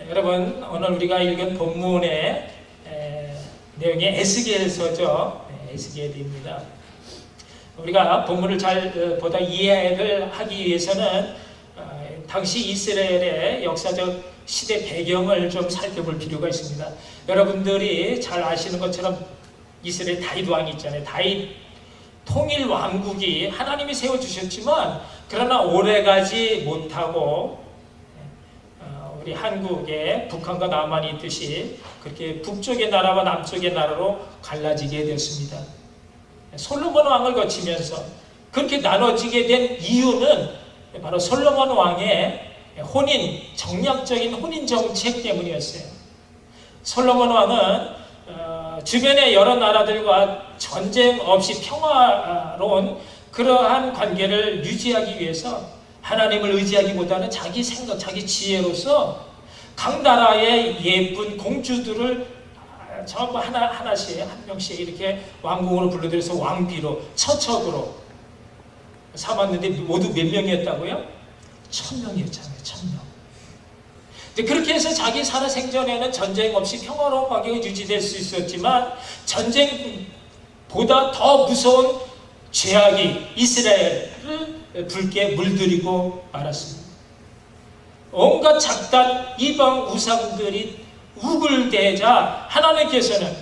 여러분, 오늘 우리가 읽은 본문의 내용이 에스겔서죠. 에스겔입니다. 우리가 본문을 잘 보다 이해를 하기 위해서는 당시 이스라엘의 역사적 시대 배경을 좀 살펴볼 필요가 있습니다. 여러분들이 잘 아시는 것처럼 이스라엘 다윗 왕이 있잖아요. 다윗 통일 왕국이 하나님이 세워주셨지만 그러나 오래가지 못하고 우리 한국에 북한과 남한이 있듯이 그렇게 북쪽의 나라와 남쪽의 나라로 갈라지게 됐습니다. 솔로몬 왕을 거치면서 그렇게 나눠지게 된 이유는 바로 솔로몬 왕의 정략적인 혼인 정책 때문이었어요. 솔로몬 왕은 주변의 여러 나라들과 전쟁 없이 평화로운 그러한 관계를 유지하기 위해서 하나님을 의지하기보다는 자기 생각, 자기 지혜로서 각 나라의 예쁜 공주들을 전부 하나씩 한 명씩 이렇게 왕궁으로 불러들여서 왕비로 처척으로 삼았는데 모두 몇 명이었다고요? 1000명이었잖아요. 1000명. 그렇게 해서 자기 살아생전에는 전쟁 없이 평화로운 관계가 유지될 수 있었지만 전쟁보다 더 무서운 죄악이 이스라엘을 붉게 물들이고 말았습니다. 온갖 작단 이방 우상들이 우글대자 하나님께서는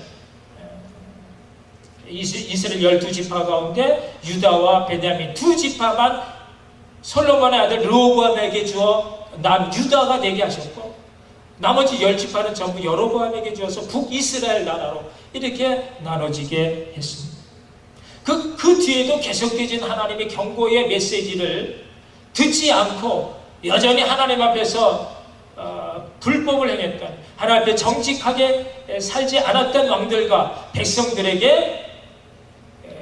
이스라엘 12지파 가운데 유다와 베냐민 2지파만 솔로몬의 아들 르호보암에게 주어 남유다가 되게 하셨고 나머지 10지파는 전부 여로보암에게 주어서 북이스라엘 나라로 이렇게 나눠지게 했습니다. 그 뒤에도 계속되진 하나님의 경고의 메시지를 듣지 않고 여전히 하나님 앞에서 불법을 행했던 하나님 앞에 정직하게 살지 않았던 왕들과 백성들에게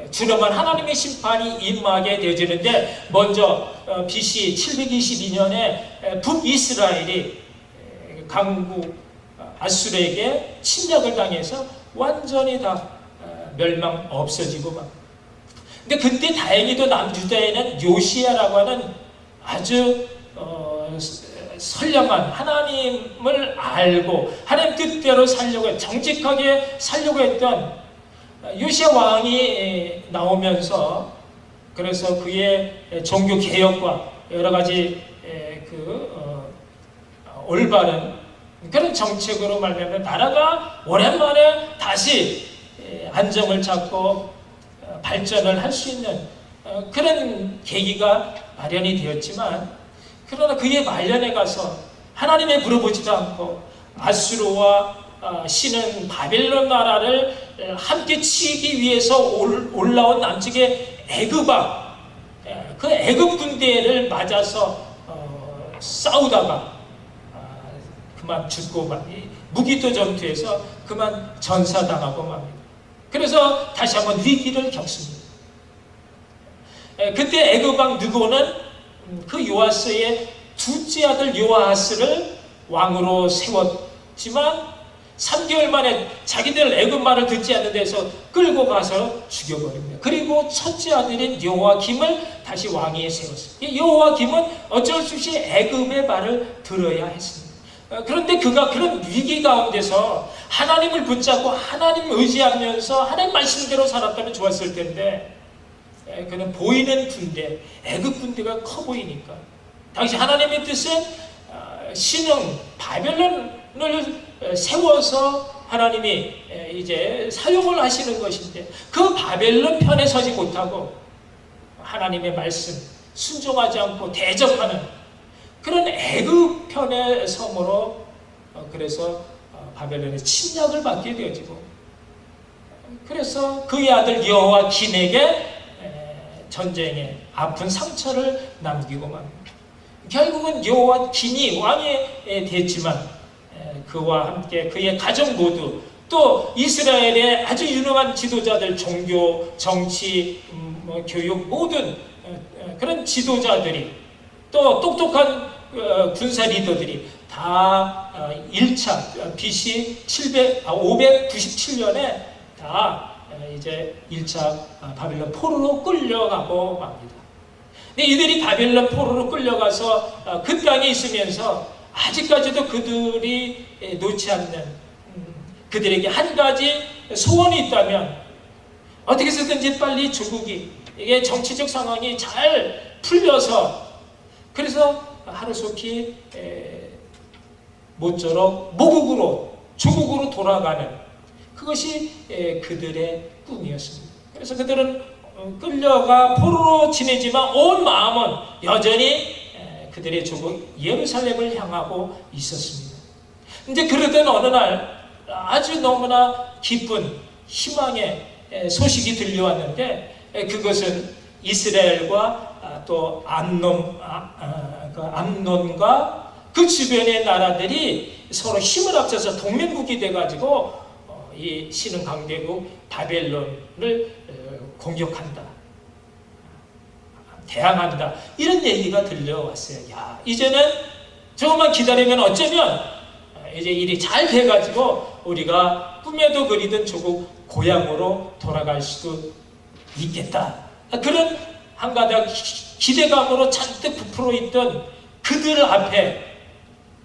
주름한 하나님의 심판이 임하게 되어지는데 먼저 BC 722년에 북이스라엘이 강국 아수르에게 침략을 당해서 완전히 다 멸망 없어지고 막. 근데 그때 다행히도 남유다에는 요시야라고 하는 아주 선량한 하나님을 알고 하나님 뜻대로 살려고 정직하게 살려고 했던 요시야 왕이 나오면서 그래서 그의 종교 개혁과 여러 가지 올바른 그런 정책으로 말미암아 나라가 오랜만에 다시 안정을 찾고 발전을 할 수 있는 그런 계기가 마련이 되었지만 그러나 그의 말년에 가서 하나님에 물어보지도 않고 아수르와 신은 바벨론 나라를 함께 치기 위해서 올라온 남측의 애굽왕 그 애굽 군대를 맞아서 싸우다가 그만 죽고 무기도 전투에서 그만 전사당하고 맙니다. 그래서 다시 한번 위기를 겪습니다. 그때 애굽왕 느고는 그 요아스의 둘째 아들 요아스를 왕으로 세웠지만 3개월 만에 자기들 애굽 말을 듣지 않는 데서 끌고 가서 죽여버립니다. 그리고 첫째 아들인 요아김을 다시 왕위에 세웠습니다. 요아김은 어쩔 수 없이 애굽의 말을 들어야 했습니다. 그런데 그가 그런 위기 가운데서 하나님을 붙잡고 하나님 의지하면서 하나님 말씀대로 살았다면 좋았을 텐데 그는 보이는 군대, 애굽 군대가 커 보이니까 당시 하나님의 뜻은 신흥 바벨론을 세워서 하나님이 이제 사용을 하시는 것인데 그 바벨론 편에 서지 못하고 하나님의 말씀 순종하지 않고 대적하는 그런 애굽 편의 섬으로 그래서 바벨론의 침략을 받게 되어지고 그래서 그의 아들 여호와긴에게 전쟁에 아픈 상처를 남기고 맙니다. 결국은 여호와긴이 왕이 됐지만 그와 함께 그의 가족 모두 또 이스라엘의 아주 유능한 지도자들 종교, 정치, 교육 모든 그런 지도자들이 또 똑똑한 군사 리더들이 다 1차 BC 597년에 다 이제 1차 바벨론 포로로 끌려가고 맙니다. 근데 이들이 바벨론 포로로 끌려가서 그 땅에 있으면서 아직까지도 그들이 놓지 않는 그들에게 한 가지 소원이 있다면 어떻게 해서든지 빨리 조국이 이게 정치적 상황이 잘 풀려서 그래서 하루속히 모쪼록 모국으로 조국으로 돌아가는 그것이 그들의 꿈이었습니다. 그래서 그들은 끌려가 포로로 지내지만 온 마음은 여전히 그들의 조국 예루살렘을 향하고 있었습니다. 근데 그러던 어느 날 아주 너무나 기쁜 희망의 소식이 들려왔는데 그것은 이스라엘과 또 암논과 그 주변의 나라들이 서로 힘을 합쳐서 동맹국이 돼가지고 이 신흥 강대국 바벨론을 공격한다, 대항한다 이런 얘기가 들려왔어요. 야, 이제는 조금만 기다리면 어쩌면 이제 일이 잘 돼가지고 우리가 꿈에도 그리던 조국 고향으로 돌아갈 수도 있겠다. 그런 한 가닥 기대감으로 잔뜩 부풀어 있던 그들 앞에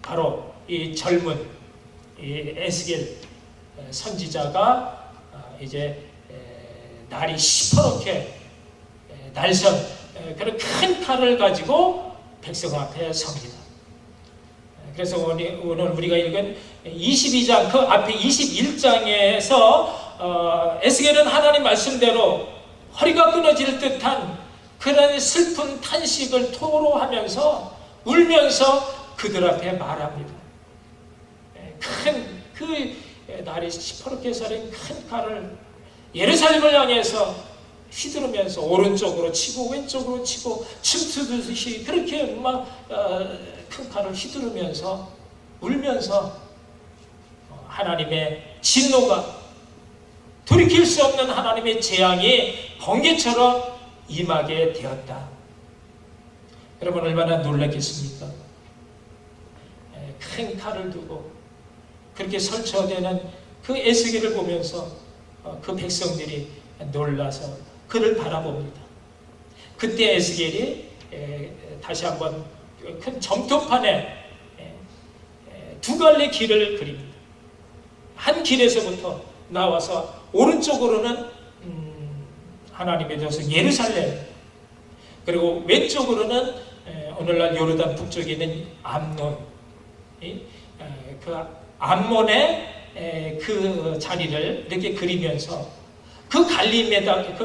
바로 이 젊은 이 에스겔 선지자가 이제 날이 시퍼렇게 날선 그런 큰 칼을 가지고 백성 앞에 섭니다. 그래서 오늘 우리가 읽은 22장 그 앞에 21장에서 에스겔은 하나님 말씀대로 허리가 끊어질 듯한 그런 슬픈 탄식을 토로하면서 울면서 그들 앞에 말합니다. 큰 그 날이 시퍼렇게 서린 큰 칼을 예루살렘을 향해서 휘두르면서 오른쪽으로 치고 왼쪽으로 치고 춤추듯이 그렇게 막 큰 칼을 휘두르면서 울면서 하나님의 진노가 돌이킬 수 없는 하나님의 재앙이 번개처럼 임하게 되었다. 여러분 얼마나 놀랐겠습니까? 큰 칼을 두고 그렇게 설쳐대는 그 에스겔을 보면서 그 백성들이 놀라서 그를 바라봅니다. 그때 에스겔이 다시 한번 큰 점토판에 두 갈래 길을 그립니다. 한 길에서부터 나와서 오른쪽으로는 하나님의 도성 예루살렘, 그리고 왼쪽으로는 오늘날 요르단 북쪽에 있는 암논, 그 암몬의 그 자리를 이렇게 그리면서 그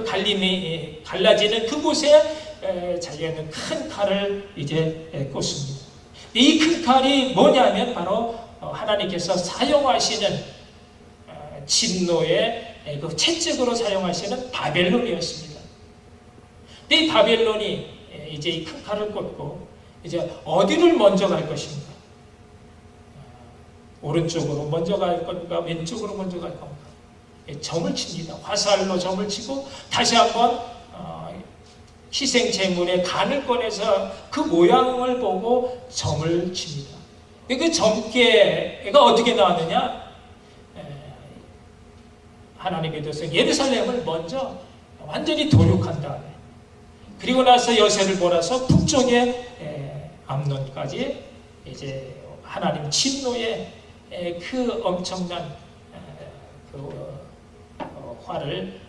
갈림이 갈라지는 그곳에 자기는 큰 칼을 이제 꽂습니다. 이 큰 칼이 뭐냐면 바로 하나님께서 사용하시는 진노의 그 채찍으로 사용하시는 바벨론이었습니다. 이 바벨론이 이제 이 큰 칼을 꽂고 이제 어디를 먼저 갈 것인가? 오른쪽으로 먼저 갈 건가? 왼쪽으로 먼저 갈 건가? 점을 칩니다. 화살로 점을 치고 다시 한번 희생 제물의 간을 꺼내서 그 모양을 보고 점을 칩니다. 그 점괘가 어떻게 나왔느냐? 하나님의 도성 예루살렘을 먼저 완전히 도륙한 다음에 그리고 나서 여세를 몰아서 북쪽에 암논까지 이제 하나님 진노의 그 엄청난 그 화를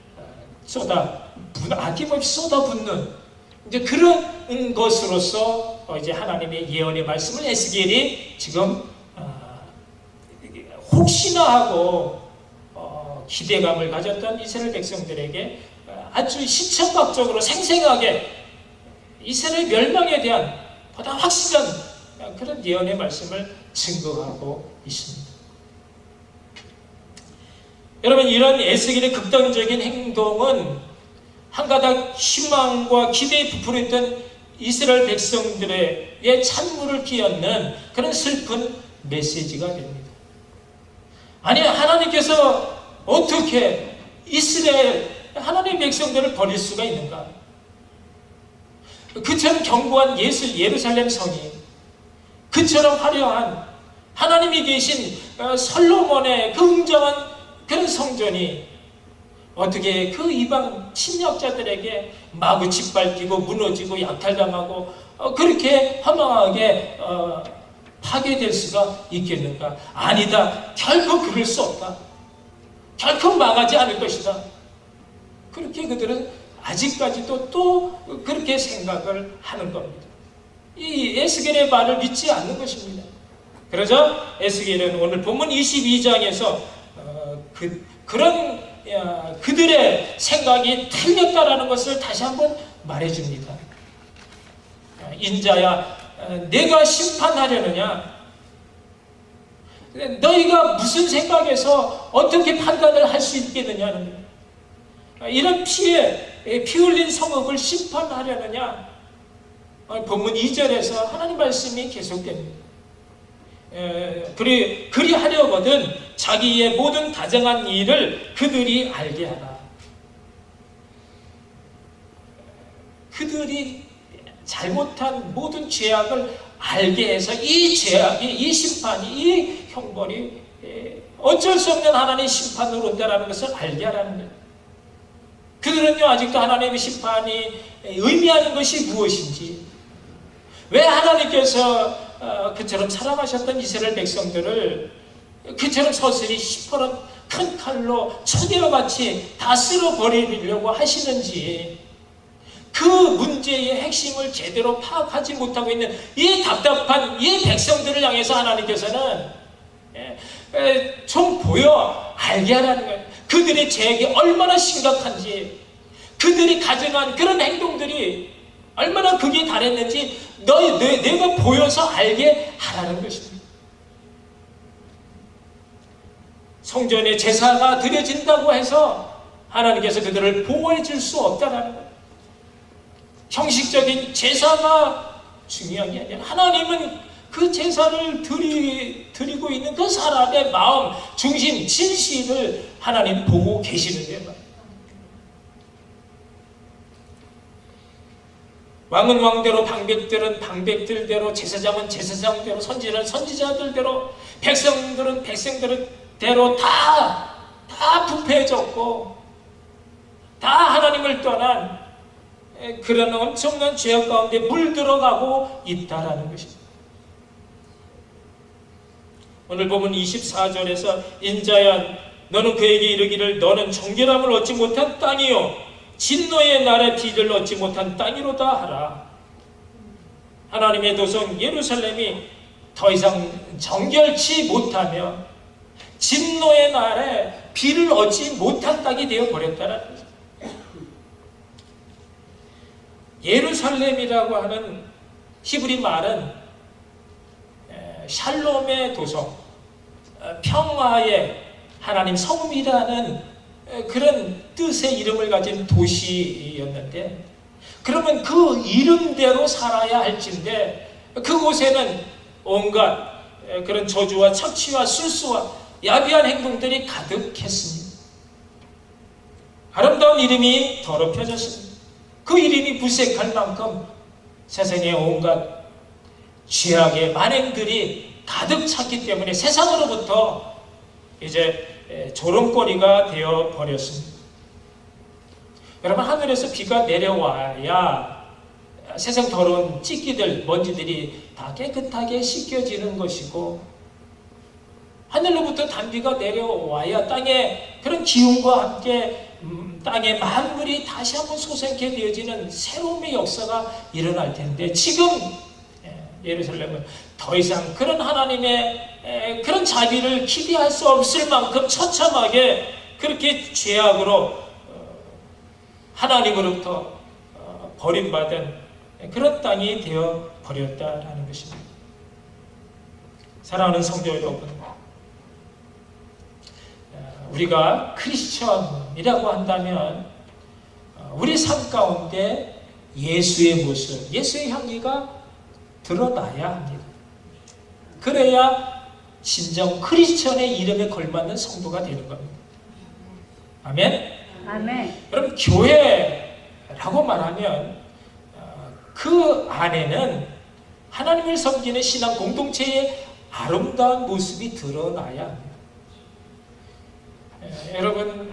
아낌없이 쏟아붓는 이제 그런 것으로서 이제 하나님의 예언의 말씀을 에스겔이 지금 혹시나 하고 기대감을 가졌던 이스라엘 백성들에게 아주 시청각적으로 생생하게 이스라엘 멸망에 대한 보다 확실한 그런 예언의 말씀을 증거하고 있습니다. 여러분 이런 에스겔의 극단적인 행동은 한 가닥 희망과 기대에 부풀어있던 이스라엘 백성들의 찬물을 끼얹는 그런 슬픈 메시지가 됩니다. 아니 하나님께서 어떻게 이스라엘 하나님의 백성들을 버릴 수가 있는가? 그처럼 견고한 예루살렘 성이 그처럼 화려한 하나님이 계신 솔로몬의 그 웅장한 그런 성전이 어떻게 그 이방 침략자들에게 마구 짓밟히고 무너지고 약탈당하고 그렇게 허망하게 파괴될 수가 있겠는가? 아니다. 결코 그럴 수 없다. 결코 망하지 않을 것이다. 그렇게 그들은 아직까지도 또 그렇게 생각을 하는 겁니다. 이 에스겔의 말을 믿지 않는 것입니다. 그러자 에스겔은 오늘 본문 22장에서 그들의 생각이 틀렸다라는 것을 다시 한번 말해줍니다. 인자야, 내가 심판하려느냐? 너희가 무슨 생각에서 어떻게 판단을 할 수 있겠느냐는 거예요. 이런 피 흘린 성읍을 심판하려느냐? 본문 2절에서 하나님 말씀이 계속됩니다. 그리하려거든 자기의 모든 가정한 일을 그들이 알게 하라. 그들이 잘못한 모든 죄악을 알게 해서 이 죄악이, 이 심판이, 이 형벌이 어쩔 수 없는 하나님의 심판으로 온다는 것을 알게 하라는 거예요. 그들은요, 아직도 하나님의 심판이 의미하는 것이 무엇인지, 왜 하나님께서 그처럼 사랑하셨던 이스라엘 백성들을 그처럼 서슬이 시퍼런 큰 칼로 초대와 같이 다 쓸어버리려고 하시는지, 그 문제의 핵심을 제대로 파악하지 못하고 있는 이 답답한 이 백성들을 향해서 하나님께서는 좀 보여 알게 하라는 거예요. 그들의 죄악이 얼마나 심각한지, 그들이 가정한 그런 행동들이 얼마나 극에 달했는지 내가 보여서 알게 하라는 것입니다. 성전에 제사가 드려진다고 해서 하나님께서 그들을 보호해 줄 수 없다는 거예요. 형식적인 제사가 중요한 게 아니라 하나님은 그 제사를 드리고 있는 그 사람의 마음, 중심, 진실을 하나님 보고 계시는데요. 왕은 왕대로, 방백들은 방백들대로, 제사장은 제사장대로, 선지자는 선지자들대로, 백성들은 백성들대로 다 부패해졌고 다 하나님을 떠난 그런 엄청난 죄악 가운데 물들어가고 있다라는 것입니다. 오늘 보면 24절에서 인자야, 너는 그에게 이르기를 너는 정결함을 얻지 못한 땅이요 진노의 날에 비를 얻지 못한 땅이로다 하라. 하나님의 도성 예루살렘이 더 이상 정결치 못하며 진노의 날에 비를 얻지 못한 땅이 되어버렸다는 거죠. 예루살렘이라고 하는 히브리 말은 샬롬의 도성, 평화의 하나님 성읍이라는 그런 뜻의 이름을 가진 도시였는데, 그러면 그 이름대로 살아야 할진데 그곳에는 온갖 그런 저주와 착취와 술수와 야비한 행동들이 가득했습니다. 아름다운 이름이 더럽혀졌습니다. 그 이름이 부색할 만큼 세상에 온갖 죄악의 만행들이 가득 찼기 때문에 세상으로부터 이제 조롱거리가 되어 버렸습니다. 여러분, 하늘에서 비가 내려와야 세상 더러운 찌기들, 먼지들이 다 깨끗하게 씻겨지는 것이고, 하늘로부터 단비가 내려와야 땅의 그런 기운과 함께 땅의 만물이 다시 한번 솟게 되어지는 새로움의 역사가 일어날 텐데, 지금 예루살렘은 더 이상 그런 하나님의 그런 자비를 기대할 수 없을 만큼 처참하게 그렇게 죄악으로 하나님으로부터 버림받은 그런 땅이 되어 버렸다라는 것입니다. 사랑하는 성도 여러분, 우리가 크리스천이라고 한다면 우리 삶 가운데 예수의 모습, 예수의 향기가 드러나야 합니다. 그래야 진정 크리스천의 이름에 걸맞는 성도가 되는 겁니다. 아멘? 아멘. 여러분, 교회라고 말하면 그 안에는 하나님을 섬기는 신앙 공동체의 아름다운 모습이 드러나야 합니다. 여러분,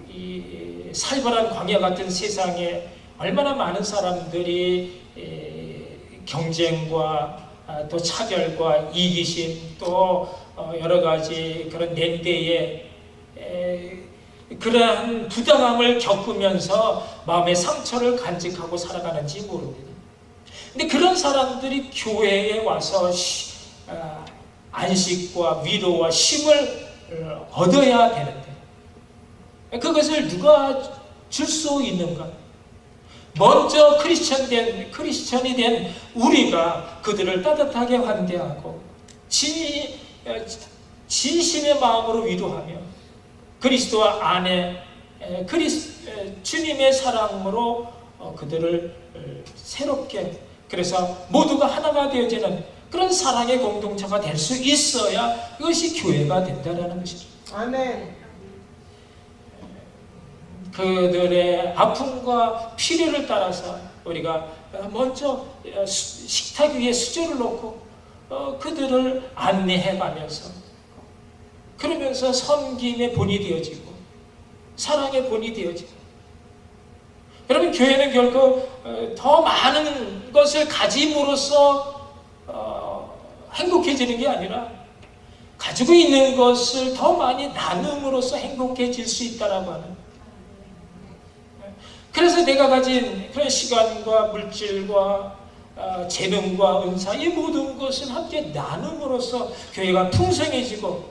이 살벌한 광야 같은 세상에 얼마나 많은 사람들이 경쟁과 또 차별과 이기심, 또 여러 가지 그런 낸대의 그러한 부당함을 겪으면서 마음의 상처를 간직하고 살아가는지 모릅니다. 근데 그런 사람들이 교회에 와서 안식과 위로와 힘을 얻어야 되는데 그것을 누가 줄 수 있는가? 먼저 크리스천이 된 우리가 그들을 따뜻하게 환대하고 진심의 마음으로 위로하며 그리스도 안에 주님의 사랑으로 그들을 새롭게, 그래서 모두가 하나가 되어지는 그런 사랑의 공동체가 될 수 있어야 그것이 교회가 된다는 것이죠. 아멘. 그들의 아픔과 필요를 따라서 우리가 먼저 식탁 위에 수저를 놓고 그들을 안내해 가면서, 그러면서 섬김의 본이 되어지고 사랑의 본이 되어지고, 여러분 교회는 결코 더 많은 것을 가짐으로써 행복해지는 게 아니라 가지고 있는 것을 더 많이 나눔으로써 행복해질 수 있다라고 하는, 그래서 내가 가진 그런 시간과 물질과 재능과 은사, 이 모든 것을 함께 나눔으로써 교회가 풍성해지고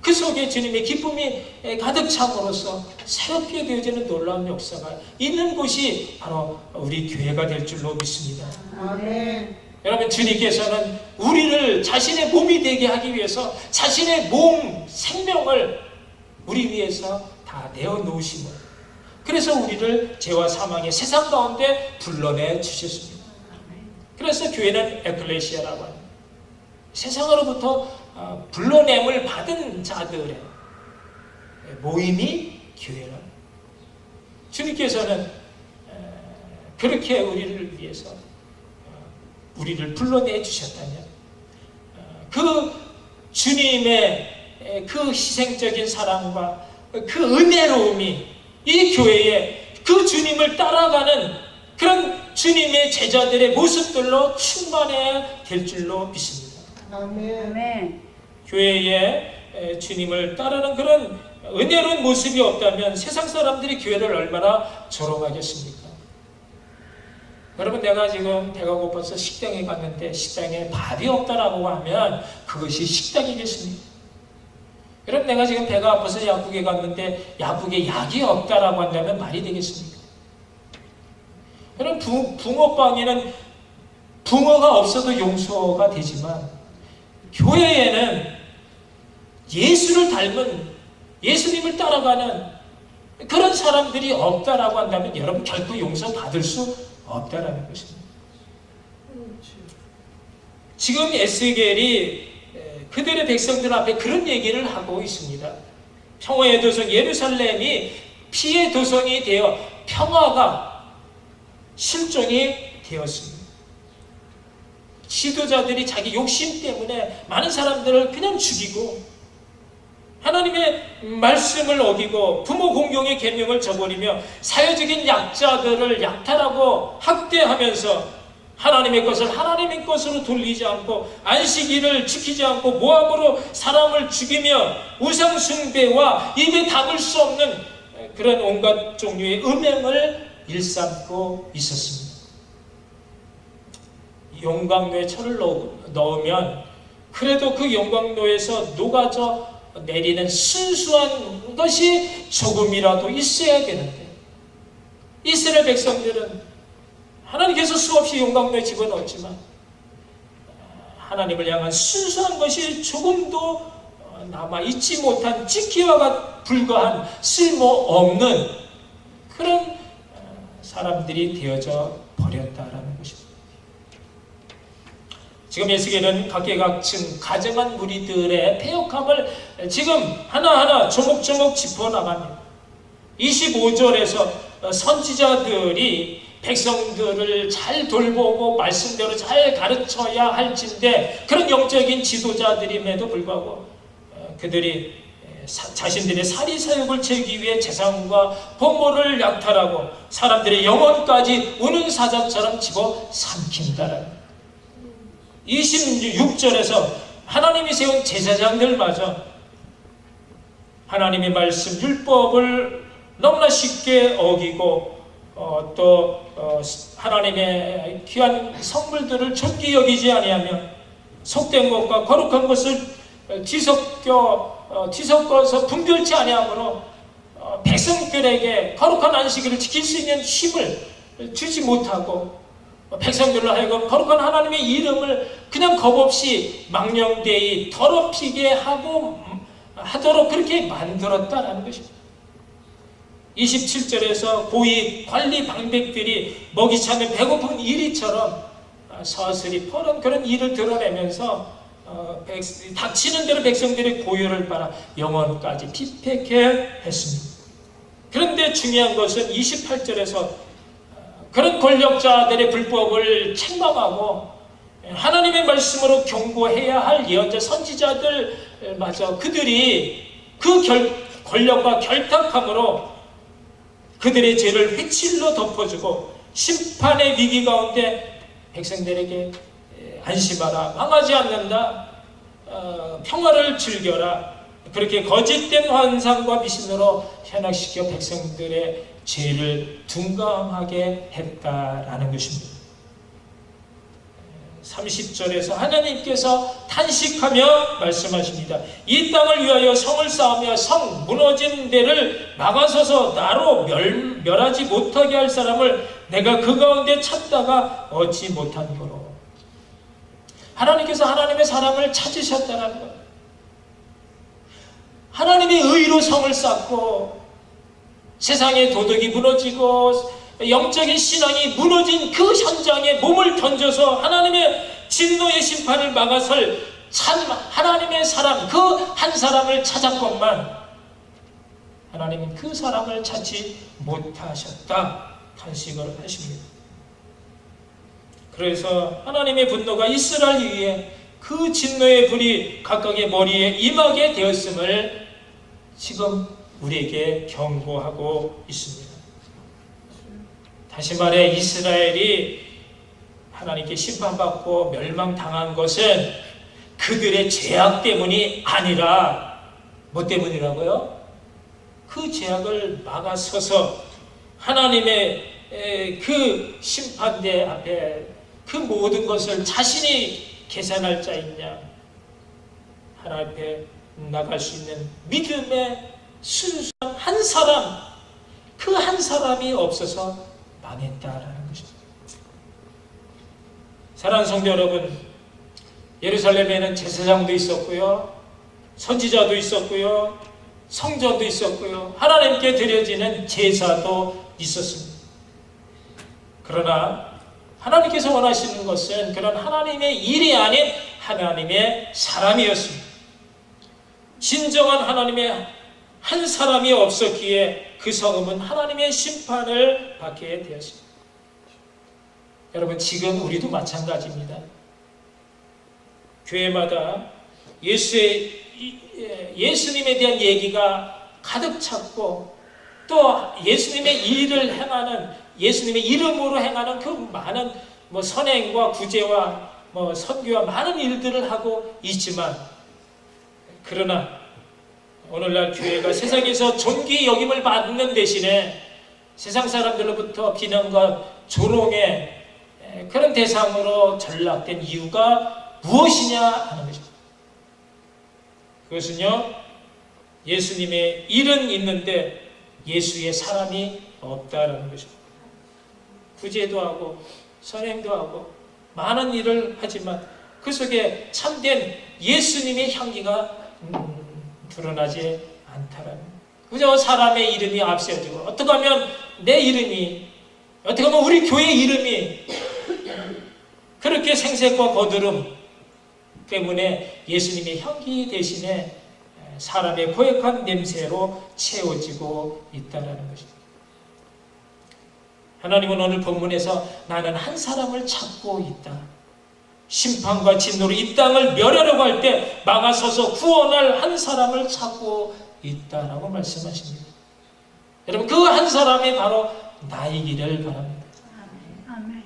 그 속에 주님의 기쁨이 가득 참으로써 새롭게 되어지는 놀라운 역사가 있는 곳이 바로 우리 교회가 될 줄로 믿습니다. 아멘. 여러분, 주님께서는 우리를 자신의 몸이 되게 하기 위해서 자신의 몸, 생명을 우리 위해서 다 내어놓으심을, 그래서 우리를 죄와 사망의 세상 가운데 불러내 주셨습니다. 그래서 교회는 에클레시아라고 합니다. 세상으로부터 불러냄을 받은 자들의 모임이 교회라. 주님께서는 그렇게 우리를 위해서 우리를 불러내 주셨다면 그 주님의 그 희생적인 사랑과 그 은혜로움이 이 교회에 그 주님을 따라가는 그런 주님의 제자들의 모습들로 충만해야 될 줄로 믿습니다. 아멘. 교회에 주님을 따르는 그런 은혜로운 모습이 없다면 세상 사람들이 교회를 얼마나 조롱하겠습니까? 여러분, 내가 지금 배가 고파서 식당에 갔는데 식당에 밥이 없다라고 하면 그것이 식당이겠습니까? 여러분, 내가 지금 배가 아파서 약국에 갔는데 약국에 약이 없다라고 한다면 말이 되겠습니까? 여러분, 붕어빵에는 붕어가 없어도 용서가 되지만 교회에는 예수를 닮은, 예수님을 따라가는 그런 사람들이 없다라고 한다면 여러분 결코 용서받을 수 없다라는 것입니다. 지금 에스겔이 그들의 백성들 앞에 그런 얘기를 하고 있습니다. 평화의 도성 예루살렘이 피의 도성이 되어 평화가 실종이 되었습니다. 지도자들이 자기 욕심 때문에 많은 사람들을 그냥 죽이고 하나님의 말씀을 어기고 부모 공경의 계명을 저버리며 사회적인 약자들을 약탈하고 학대하면서 하나님의 것을 하나님의 것으로 돌리지 않고 안식일을 지키지 않고 모함으로 사람을 죽이며 우상 숭배와 입에 담을 수 없는 그런 온갖 종류의 음행을 일삼고 있었습니다. 용광로에 철을 넣으면 그래도 그 용광로에서 녹아져 내리는 순수한 것이 조금이라도 있어야 되는데, 이스라엘 백성들은 하나님께서 수없이 용광로에 집어넣었지만 하나님을 향한 순수한 것이 조금도 남아있지 못한 찌꺼기와 불과한 쓸모없는 그런 사람들이 되어져 버렸다라는 것입니다. 지금 에스겔은 각계각층 가정한 무리들의 패역함을 지금 하나하나 조목조목 짚어나갑니다. 25절에서 선지자들이 백성들을 잘 돌보고 말씀대로 잘 가르쳐야 할진데 그런 영적인 지도자들임에도 불구하고 그들이 자신들의 사리사욕을 채우기 위해 재산과 보물을 약탈하고 사람들의 영혼까지 우는 사자처럼 집어 삼킨다라는, 26절에서 하나님이 세운 제사장들마저 하나님의 말씀 율법을 너무나 쉽게 어기고 하나님의 귀한 성물들을 존귀 여기지 아니하며 속된 것과 거룩한 것을 뒤섞어서 분별치 아니하므로 백성들에게 거룩한 안식일을 지킬 수 있는 힘을 주지 못하고 백성들로 하여금 거룩한 하나님의 이름을 그냥 겁없이 망령되이 더럽히게 하도록 그렇게 만들었다라는 것입니다. 27절에서 고위 관리 방백들이 먹이지 않는 배고픈 이리처럼 서슬이 퍼런 그런 일을 드러내면서 닥치는 대로 백성들의 고유를 빨아 영원까지 피폐케 했습니다. 그런데 중요한 것은 28절에서 그런 권력자들의 불법을 책망하고 하나님의 말씀으로 경고해야 할 예언자 선지자들마저 그들이 그 권력과 결탁함으로 그들의 죄를 회칠로 덮어주고 심판의 위기 가운데 백성들에게 안심하라, 망하지 않는다, 평화를 즐겨라, 그렇게 거짓된 환상과 미신으로 현혹시켜 백성들의 죄를 둔감하게 했다라는 것입니다. 30절에서 하나님께서 탄식하며 말씀하십니다. 이 땅을 위하여 성을 쌓으며 성 무너진 데를 막아서서 나로 멸하지 못하게 할 사람을 내가 그 가운데 찾다가 얻지 못한 거로. 하나님께서 하나님의 사람을 찾으셨다는 것. 하나님의 의로 성을 쌓고 세상의 도덕이 무너지고 영적인 신앙이 무너진 그 현장에 몸을 던져서 하나님의 진노의 심판을 막아설 참 하나님의 사람, 그 한 사람을 찾았건만 하나님은 그 사람을 찾지 못하셨다 탄식을 하십니다. 그래서 하나님의 분노가 이스라엘 위에 그 진노의 불이 각각의 머리에 임하게 되었음을 지금 우리에게 경고하고 있습니다. 다시 말해 이스라엘이 하나님께 심판받고 멸망당한 것은 그들의 죄악 때문이 아니라 뭐 때문이라고요? 그 죄악을 막아서서 하나님의 그 심판대 앞에 그 모든 것을 자신이 계산할 자 있냐, 하나님 앞에 나갈 수 있는 믿음의 순수한 한 사람, 그 한 사람이 없어서 망했다라는 것입니다. 사랑하는 성도 여러분, 예루살렘에는 제사장도 있었고요, 선지자도 있었고요, 성전도 있었고요, 하나님께 드려지는 제사도 있었습니다. 그러나 하나님께서 원하시는 것은 그런 하나님의 일이 아닌 하나님의 사람이었습니다. 진정한 하나님의 한 사람이 없었기에 그 성읍은 하나님의 심판을 받게 되었습니다. 여러분, 지금 우리도 마찬가지입니다. 교회마다 예수님에 대한 얘기가 가득 찼고 또 예수님의 일을 행하는, 예수님의 이름으로 행하는 그 많은 선행과 구제와 선교와 많은 일들을 하고 있지만, 그러나 오늘날 교회가 세상에서 존귀 여김을 받는 대신에 세상 사람들로부터 비난과 조롱의 그런 대상으로 전락된 이유가 무엇이냐 하는 것입니다. 그것은요, 예수님의 일은 있는데 예수의 사람이 없다라는 것입니다. 구제도 하고 선행도 하고 많은 일을 하지만 그 속에 참된 예수님의 향기가 드러나지 않다라는, 그저 사람의 이름이 앞세워지고 어떻게 하면 내 이름이, 어떻게 하면 우리 교회 이름이 그렇게 생색과 거드름 때문에 예수님의 향기 대신에 사람의 고약한 냄새로 채워지고 있다는 것입니다. 하나님은 오늘 본문에서 나는 한 사람을 찾고 있다, 심판과 진노로 이 땅을 멸하려고 할 때 막아서서 구원할 한 사람을 찾고 있다라고 말씀하십니다. 여러분, 그 한 사람이 바로 나이기를 바랍니다. 아멘.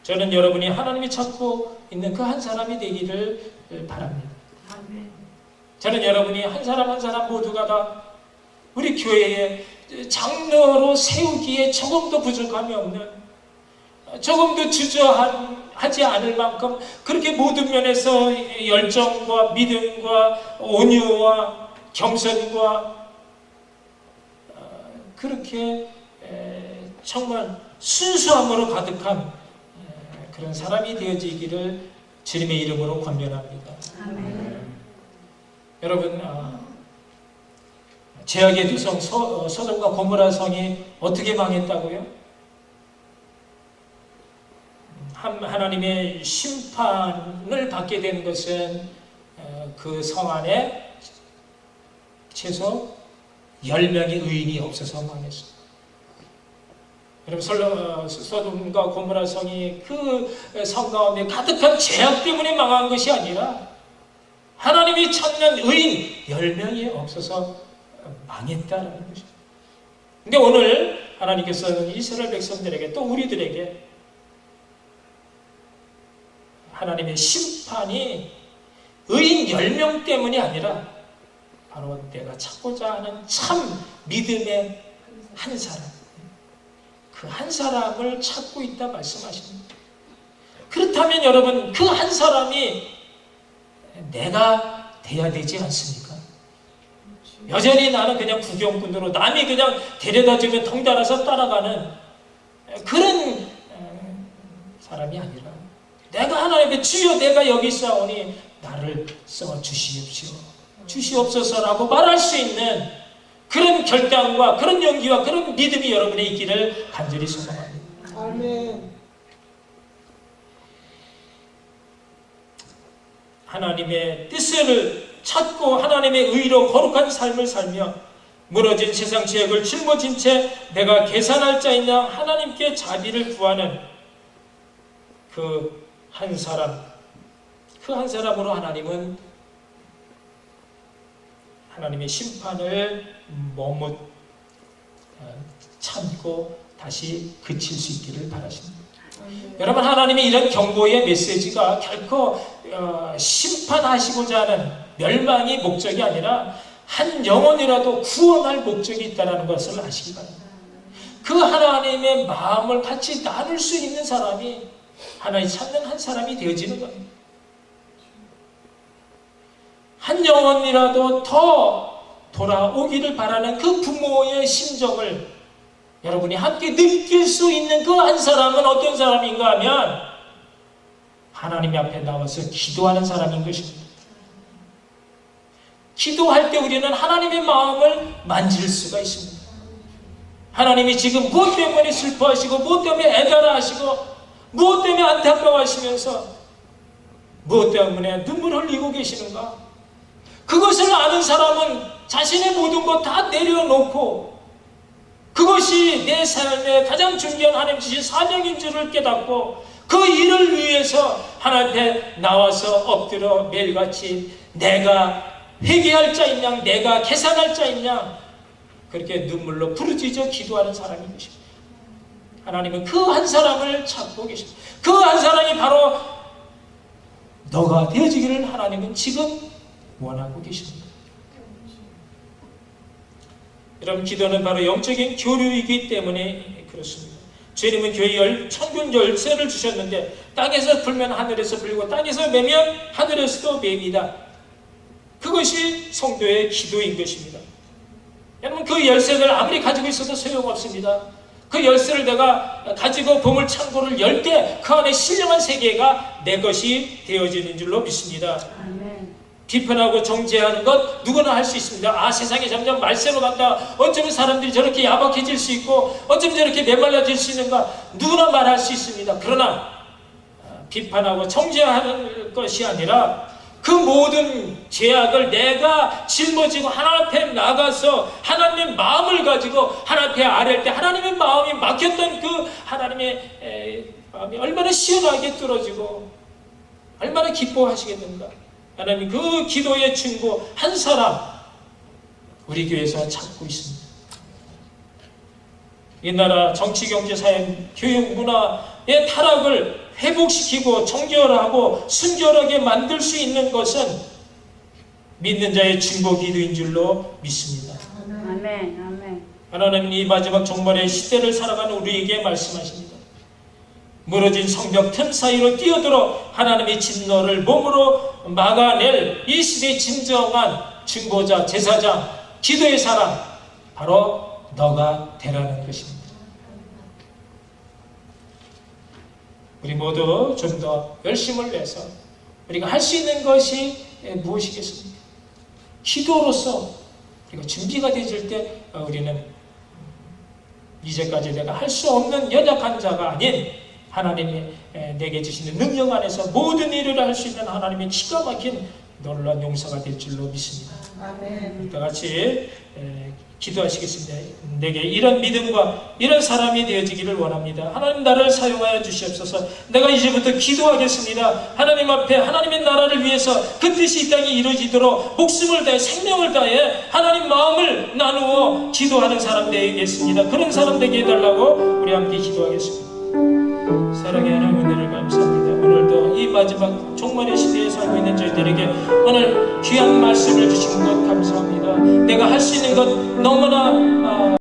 저는 여러분이 하나님이 찾고 있는 그 한 사람이 되기를 바랍니다. 저는 여러분이 한 사람 한 사람 모두가 다 우리 교회에 장로로 세우기에 조금도 부족함이 없는, 조금도 주저하지 않을 만큼 그렇게 모든 면에서 열정과 믿음과 온유와 겸손과 그렇게 정말 순수함으로 가득한 그런 사람이 되어지기를 주님의 이름으로 권면합니다. 여러분, 죄악의 두성 소돔과 고모라 성이 어떻게 망했다고요? 하나님의 심판을 받게 된 것은 그 성 안에 최소 10명의 의인이 없어서 망했습니다. 여러분, 소돔과 고모라 성이 그 성 가운데 가득한 죄악 때문에 망한 것이 아니라 하나님이 찾는 의인 10명이 없어서 망했다는 것입니다. 근데 오늘 하나님께서는 이스라엘 백성들에게 또 우리들에게 하나님의 심판이 의인 10명 때문이 아니라 바로 내가 찾고자 하는 참 믿음의 한 사람, 그 한 사람을 찾고 있다 말씀하십니다. 그렇다면 여러분, 그 한 사람이 내가 돼야 되지 않습니까? 여전히 나는 그냥 구경꾼으로 남이 그냥 데려다주면 덩달아서 따라가는 그런 사람이 아니라 내가 하나님께 주여 내가 여기 있사오니 나를 주시옵소서라고 말할 수 있는 그런 결단과 그런 용기와 그런 믿음이 여러분의 있기를 간절히 소망합니다. 아멘. 하나님의 뜻을 찾고 하나님의 의로 거룩한 삶을 살며 무너진 세상 죄악을 짊어진 채 내가 계산할 자인 양 하나님께 자비를 구하는 그 한 사람, 그 한 사람으로 하나님은 하나님의 심판을 머뭇 참고 다시 그칠 수 있기를 바라십니다. 여러분, 하나님의 이런 경고의 메시지가 결코 심판하시고자 하는 멸망이 목적이 아니라 한 영혼이라도 구원할 목적이 있다는 것을 아시기 바랍니다. 그 하나님의 마음을 같이 나눌 수 있는 사람이 하나님 찾는 한 사람이 되어지는 겁니다. 한 영혼이라도 더 돌아오기를 바라는 그 부모의 심정을 여러분이 함께 느낄 수 있는 그 한 사람은 어떤 사람인가 하면 하나님 앞에 나와서 기도하는 사람인 것입니다. 기도할 때 우리는 하나님의 마음을 만질 수가 있습니다. 하나님이 지금 무엇 때문에 슬퍼하시고 무엇 때문에 애달아하시고 무엇 때문에 안타까워하시면서 무엇 때문에 눈물 흘리고 계시는가? 그것을 아는 사람은 자신의 모든 것 다 내려놓고 그것이 내 삶의 가장 중요한 하나님 주신 사명인 줄을 깨닫고 그 일을 위해서 하나님 앞에 나와서 엎드려 매일같이 내가 회개할 자인 양, 내가 계산할 자인 양 그렇게 눈물로 부르짖어 기도하는 사람인 것입니다. 하나님은 그 한 사람을 찾고 계십니다. 그 한 사람이 바로 너가 되어지기를 하나님은 지금 원하고 계십니다. 여러분, 기도는 바로 영적인 교류이기 때문에 그렇습니다. 주님은 교회 천군 열쇠를 주셨는데 땅에서 불면 하늘에서 불고 땅에서 매면 하늘에서도 맵니다. 그것이 성도의 기도인 것입니다. 여러분, 그 열쇠를 아무리 가지고 있어도 소용없습니다. 그 열쇠를 내가 가지고 보물 창고를 열 때 그 안에 신령한 세계가 내 것이 되어지는 줄로 믿습니다. 아멘. 비판하고 정죄하는 것 누구나 할 수 있습니다. 세상이 점점 말세로 간다. 어쩌면 사람들이 저렇게 야박해질 수 있고 어쩌면 저렇게 메말라질 수 있는가 누구나 말할 수 있습니다. 그러나 비판하고 정죄하는 것이 아니라 그 모든 죄악을 내가 짊어지고 하나님 앞에 나가서 하나님의 마음을 가지고 하나님 앞에 아뢰할 때 하나님의 마음이 막혔던 그 하나님의 마음이 얼마나 시원하게 뚫어지고 얼마나 기뻐하시겠는가. 하나님 그 기도의 중보 한 사람 우리 교회에서 찾고 있습니다. 이 나라 정치, 경제, 사회, 교육, 문화의 타락을 회복시키고 청결하고 순결하게 만들 수 있는 것은 믿는 자의 중보 기도인 줄로 믿습니다. 아멘. 아멘. 하나님 이 마지막 종말의 시대를 살아가는 우리에게 말씀하십니다. 무너진 성벽 틈 사이로 뛰어들어 하나님의 진노를 몸으로 막아낼 이 시대의 진정한 중보자, 제사장, 기도의 사람, 바로 너가 되라는 것입니다. 우리 모두 좀 더 열심을 내서 우리가 할 수 있는 것이 무엇이겠습니까? 기도로서 우리가 준비가 되질 때 우리는 이제까지 내가 할 수 없는 연약한 자가 아닌 하나님이 내게 주시는 능력 안에서 모든 일을 할 수 있는 하나님의 기가 막힌 놀라운 용서가 될 줄로 믿습니다. 아멘. 다 같이 기도하시겠습니다. 내게 이런 믿음과 이런 사람이 되어지기를 원합니다. 하나님 나를 사용하여 주시옵소서. 내가 이제부터 기도하겠습니다. 하나님 앞에 하나님의 나라를 위해서 그 뜻이 이 땅에 이루어지도록 목숨을 다해 생명을 다해 하나님 마음을 나누어 기도하는 사람 되겠습니다. 그런 사람 되게 해달라고 우리 함께 기도하겠습니다. 사랑의 하나님 은혜를 감사합니다. 오늘도 이 마지막 종말의 시대에 살고 있는 저희들에게 오늘 귀한 말씀을 주신 것 감사합니다. 내가 할 수 있는 것 너무나